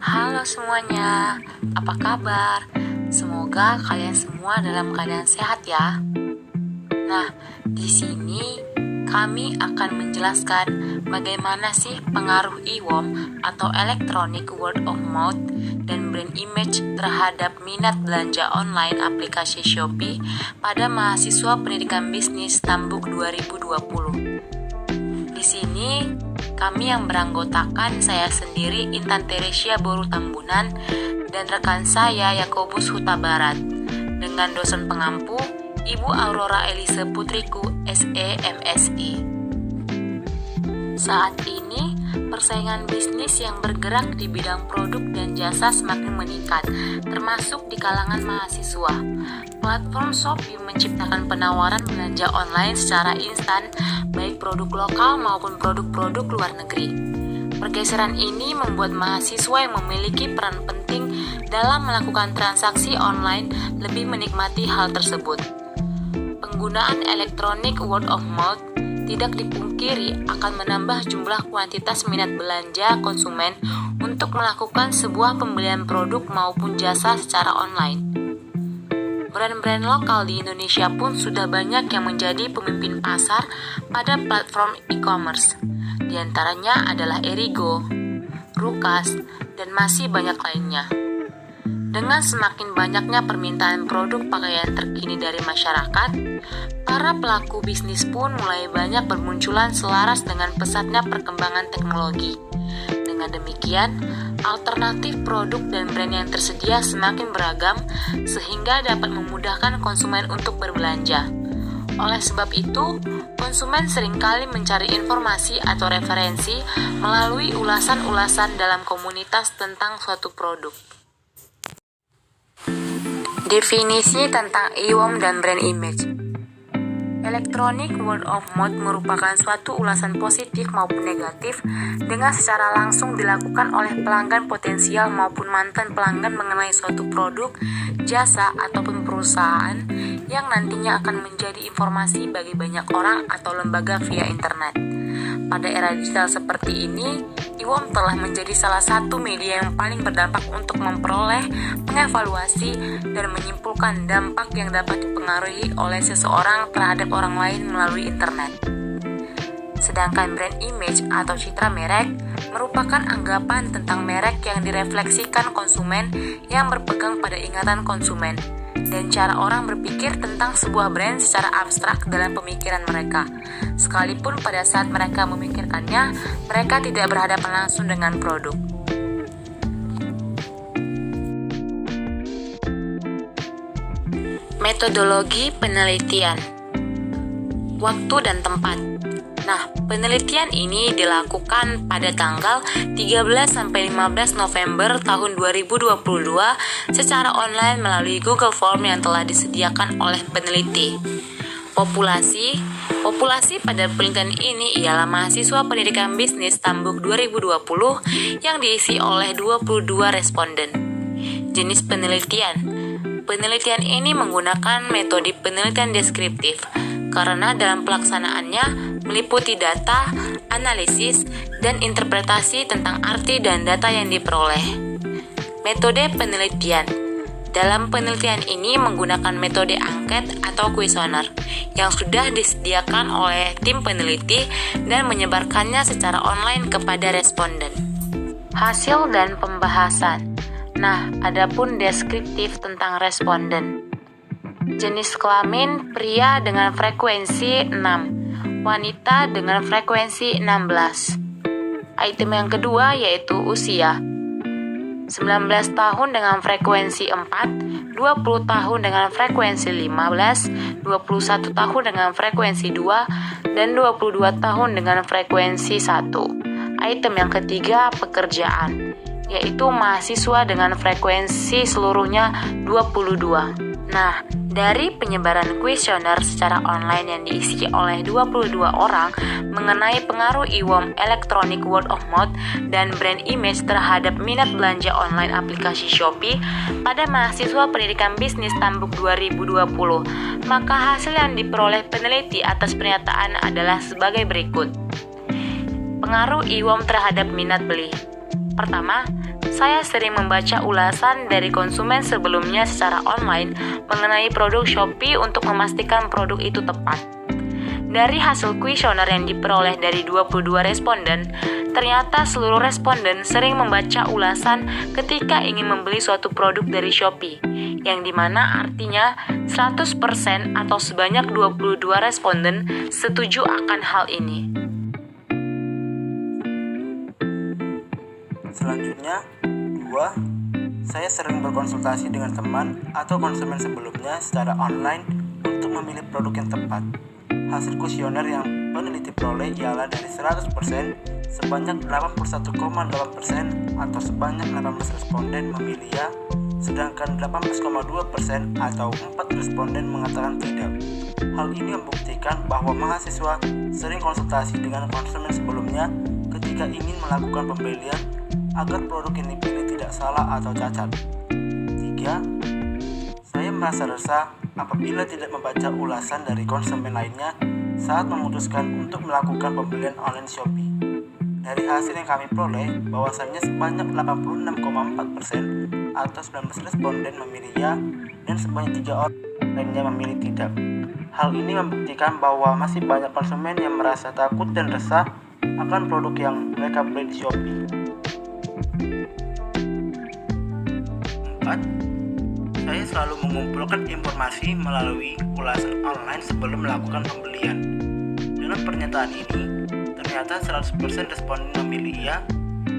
Halo semuanya, apa kabar? Semoga kalian semua dalam keadaan sehat ya. Nah, di sini kami akan menjelaskan bagaimana sih pengaruh e-worm atau electronic word of mouth dan brand image terhadap minat belanja online aplikasi Shopee pada mahasiswa pendidikan bisnis Tambuk 2020. Di sini kami yang beranggotakan saya sendiri Intan Teresia Boru Tambunan dan rekan saya Yakobus Huta Barat dengan dosen pengampu Ibu Aurora Elise Putriku SE MSI. Saat ini persaingan bisnis yang bergerak di bidang produk dan jasa semakin meningkat, termasuk di kalangan mahasiswa. Platform Shopee menciptakan penawaran belanja online secara instan, baik produk lokal maupun produk-produk luar negeri. Pergeseran ini membuat mahasiswa yang memiliki peran penting dalam melakukan transaksi online lebih menikmati hal tersebut. Penggunaan electronic word of mouth tidak dipungkiri akan menambah jumlah kuantitas minat belanja konsumen untuk melakukan sebuah pembelian produk maupun jasa secara online. Brand-brand lokal di Indonesia pun sudah banyak yang menjadi pemimpin pasar pada platform e-commerce. Di antaranya adalah Erigo, Rukas, dan masih banyak lainnya. Dengan semakin banyaknya permintaan produk pakaian terkini dari masyarakat, para pelaku bisnis pun mulai banyak bermunculan selaras dengan pesatnya perkembangan teknologi. Dengan demikian, alternatif produk dan brand yang tersedia semakin beragam sehingga dapat memudahkan konsumen untuk berbelanja. Oleh sebab itu, konsumen seringkali mencari informasi atau referensi melalui ulasan-ulasan dalam komunitas tentang suatu produk. Definisi tentang e-worm dan brand image. Electronic word of mouth merupakan suatu ulasan positif maupun negatif dengan secara langsung dilakukan oleh pelanggan potensial maupun mantan pelanggan mengenai suatu produk, jasa, ataupun perusahaan yang nantinya akan menjadi informasi bagi banyak orang atau lembaga via internet. Pada era digital seperti ini, e-worm telah menjadi salah satu media yang paling berdampak untuk memperoleh, mengevaluasi, dan menyimpulkan dampak yang dapat dipengaruhi oleh seseorang terhadap orang lain melalui internet. Sedangkan brand image atau citra merek merupakan anggapan tentang merek yang direfleksikan konsumen yang berpegang pada ingatan konsumen dan cara orang berpikir tentang sebuah brand secara abstrak dalam pemikiran mereka. Sekalipun pada saat mereka memikirkannya, mereka tidak berhadapan langsung dengan produk. Metodologi penelitian, waktu dan tempat. Nah, penelitian ini dilakukan pada tanggal 13-15 November tahun 2022 secara online melalui Google Form yang telah disediakan oleh peneliti. Populasi pada penelitian ini ialah mahasiswa pendidikan bisnis Tambuk 2020 yang diisi oleh 22 responden. Jenis penelitian. Penelitian ini menggunakan metode penelitian deskriptif karena dalam pelaksanaannya meliputi data, analisis, dan interpretasi tentang arti dan data yang diperoleh. Metode penelitian. Dalam penelitian ini menggunakan metode angket atau kuesioner yang sudah disediakan oleh tim peneliti dan menyebarkannya secara online kepada responden. Hasil dan pembahasan. Nah, adapun deskriptif tentang responden. Jenis kelamin pria dengan frekuensi 6, wanita dengan frekuensi 16. Item yang kedua yaitu usia. 19 tahun dengan frekuensi 4, 20 tahun dengan frekuensi 15, 21 tahun dengan frekuensi 2, dan 22 tahun dengan frekuensi 1. Item yang ketiga pekerjaan, yaitu mahasiswa dengan frekuensi seluruhnya 22. Nah, dari penyebaran kuesioner secara online yang diisi oleh 22 orang mengenai pengaruh e-worm, electronic word of mouth, dan brand image terhadap minat belanja online aplikasi Shopee pada mahasiswa pendidikan bisnis Tambuk 2020, maka hasil yang diperoleh peneliti atas pernyataan adalah sebagai berikut. Pengaruh e-worm terhadap minat beli. Pertama, Saya sering membaca ulasan dari konsumen sebelumnya secara online mengenai produk Shopee untuk memastikan produk itu tepat. Dari hasil kuesioner yang diperoleh dari 22 responden, ternyata seluruh responden sering membaca ulasan ketika ingin membeli suatu produk dari Shopee, yang dimana artinya 100% atau sebanyak 22 responden setuju akan hal ini. Selanjutnya, 2. Saya sering berkonsultasi dengan teman atau konsumen sebelumnya secara online untuk memilih produk yang tepat. Hasil kuesioner yang peneliti peroleh ialah dari 100%, sebanyak 81,8% atau sebanyak 18 responden memilih ya, sedangkan 18,2% atau 4 responden mengatakan tidak. Hal ini membuktikan bahwa mahasiswa sering konsultasi dengan konsumen sebelumnya ketika ingin melakukan pembelian agar produk yang dipilih tidak salah atau cacat. 3. Saya merasa resah apabila tidak membaca ulasan dari konsumen lainnya saat memutuskan untuk melakukan pembelian online Shopee. Dari hasil yang kami peroleh, bahwasannya sebanyak 86,4% atau 19 responden memilih ya dan sebanyak 3 orang lainnya memilih tidak. Hal ini membuktikan bahwa masih banyak konsumen yang merasa takut dan resah akan produk yang mereka beli di Shopee. 4. Saya selalu mengumpulkan informasi melalui ulasan online sebelum melakukan pembelian. Dalam pernyataan ini, ternyata 100% responden memilih ya,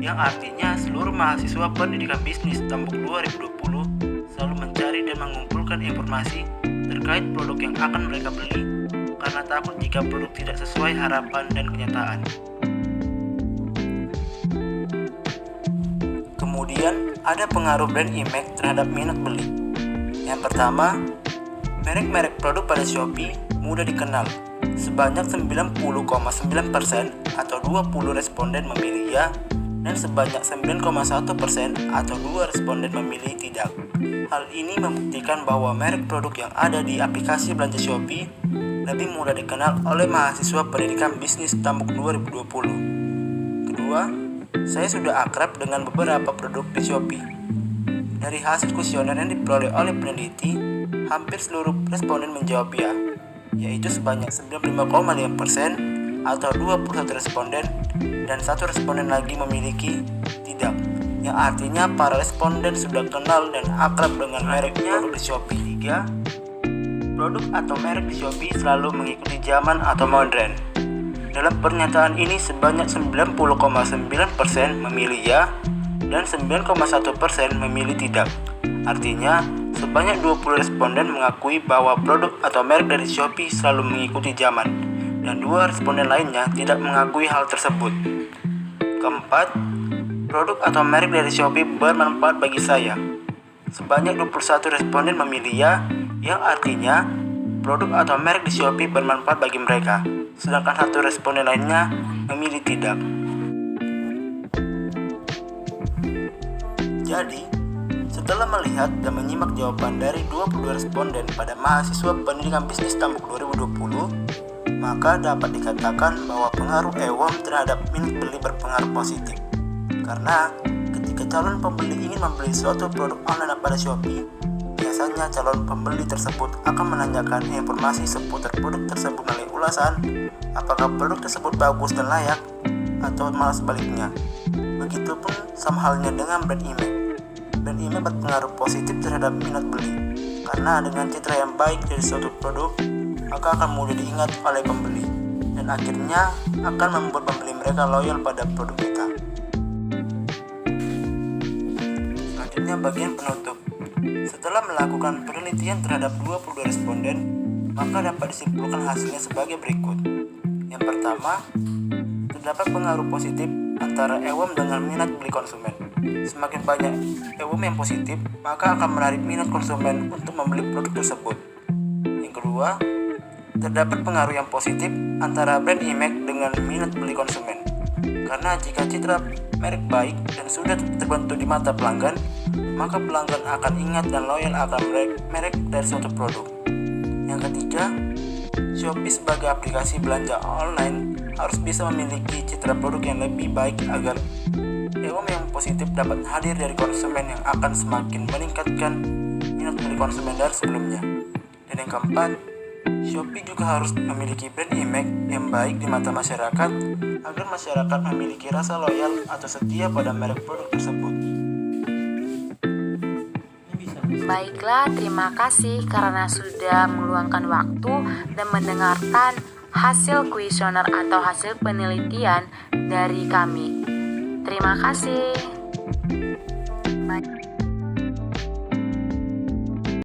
yang artinya seluruh mahasiswa pendidikan bisnis Tambuk 2020 selalu mencari dan mengumpulkan informasi terkait produk yang akan mereka beli karena takut jika produk tidak sesuai harapan dan kenyataan. Kemudian, ada pengaruh brand image terhadap minat beli. Yang pertama, merek-merek produk pada Shopee mudah dikenal. Sebanyak 90,9% atau 20 responden memilih ya dan sebanyak 9,1% atau 2 responden memilih tidak. Hal ini membuktikan bahwa merek produk yang ada di aplikasi belanja Shopee lebih mudah dikenal oleh mahasiswa pendidikan bisnis Tambuk 2020. Kedua, saya sudah akrab dengan beberapa produk di Shopee. Dari hasil kuesioner yang diperoleh oleh peneliti, hampir seluruh responden menjawab ya, yaitu sebanyak 95,5% atau 21 responden dan 1 responden lagi memiliki tidak, yang artinya para responden sudah kenal dan akrab dengan merek produk di Shopee. 3. Produk atau merek di Shopee selalu mengikuti zaman atau modern. Dalam pernyataan ini sebanyak 90,9% memilih ya dan 9,1% memilih tidak. Artinya, sebanyak 20 responden mengakui bahwa produk atau merek dari Shopee selalu mengikuti zaman dan 2 responden lainnya tidak mengakui hal tersebut. Keempat, produk atau merek dari Shopee bermanfaat bagi saya. Sebanyak 21 responden memilih ya, yang artinya produk atau merek di Shopee bermanfaat bagi mereka, sedangkan 1 responden lainnya memilih tidak. Jadi, setelah melihat dan menyimak jawaban dari 22 responden pada mahasiswa pendidikan bisnis Tambuk 2020, maka dapat dikatakan bahwa pengaruh EWOM terhadap minat beli berpengaruh positif. Karena ketika calon pembeli ingin membeli suatu produk online pada Shopee, biasanya calon pembeli tersebut akan menanyakan informasi seputar produk tersebut melalui ulasan, apakah produk tersebut bagus dan layak, atau malah sebaliknya. Begitupun sama halnya dengan brand image. Brand image berpengaruh positif terhadap minat beli, karena dengan citra yang baik dari suatu produk, maka akan mudah diingat oleh pembeli, dan akhirnya akan membuat pembeli mereka loyal pada produk kita. Selanjutnya bagian penutup. Setelah melakukan penelitian terhadap 22 responden, maka dapat disimpulkan hasilnya sebagai berikut. Yang pertama, terdapat pengaruh positif antara EWOM dengan minat beli konsumen. Semakin banyak EWOM yang positif, maka akan menarik minat konsumen untuk membeli produk tersebut. Yang kedua, terdapat pengaruh yang positif antara brand image dengan minat beli konsumen. Karena jika citra merek baik dan sudah terbentuk di mata pelanggan, maka pelanggan akan ingat dan loyal akan merek dari suatu produk. Yang ketiga, Shopee sebagai aplikasi belanja online harus bisa memiliki citra produk yang lebih baik agar EOM yang positif dapat hadir dari konsumen yang akan semakin meningkatkan minat dari konsumen dari sebelumnya. Dan yang keempat, Shopee juga harus memiliki brand image yang baik di mata masyarakat agar masyarakat memiliki rasa loyal atau setia pada merek produk tersebut. Baiklah, terima kasih karena sudah meluangkan waktu dan mendengarkan hasil kuesioner atau hasil penelitian dari kami. Terima kasih. Baik.